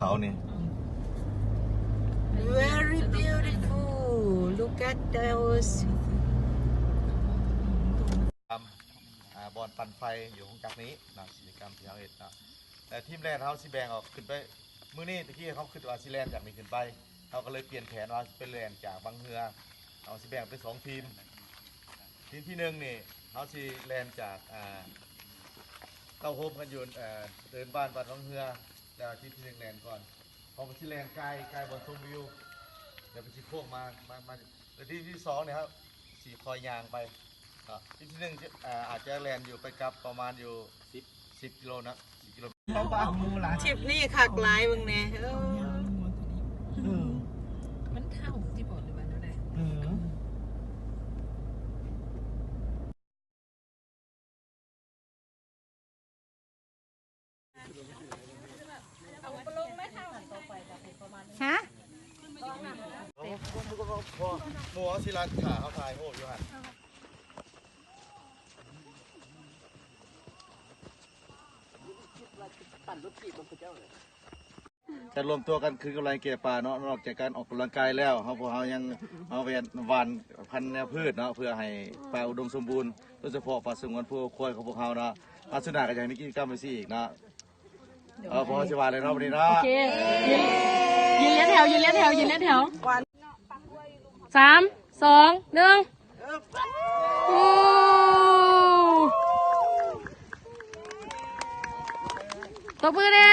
เขานี่ Very beautiful. Look at those. บอลปั่นไฟอยู่ของจากนี้นะกิจกรรมที่เขาเห็นนะแต่ทีมแลนด์เขาสิแบ่งออกขึ้นไปมื้อนี้ตะกี้เขาขึ้นว่าสิแลนด์จากนี้ขึ้นไปเขาก็เลยเปลี่ยนแผนว่าเป็นแลนด์จากบางเฮือเอาสิแบ่งเป็น2ทีมที่หนึ่งนี่เขาสิแลนด์จากเข้าโฮมกันอยู่เดินบ้านบางเฮือแล้วทีที่หนึ่งแลนด์ก่อนพอมันสิแลนด์ไกลบนชมวิวเดี๋ยวไปสิโค้งมาแล้วที่สองเนี่ยครับสีคอยยางไปที่หนึ่งอาจจะแลนอยู่ไปกลับประมาณอยู่10กิโลนะ10กิโลทริปนี้คักหลายเบิ่งแน่มันเท่าที่บอกเลยว่านั่นแหละฮะหมูศิลาขาเขาทายโอ้ยหันจะรวมตัวกันคือกำลังเก็บป่าเนาะนอกจากการออกกำลังกายแล้วพวกเขายังเอาไปหว่านพันธุ์แนวพืชเนาะเพื่อให้ป่าอุดมสมบูรณ์โดยเฉพาะป่าสงวนผู้ควายของพวกเขาเนาะอาสุนัขก็ยังมีกิจกรรมไปสิอีกนะพอสิวาเลยเนาะวันนี้เนาะยืนเลี้ยงแถว3 2 1ตบมือเด้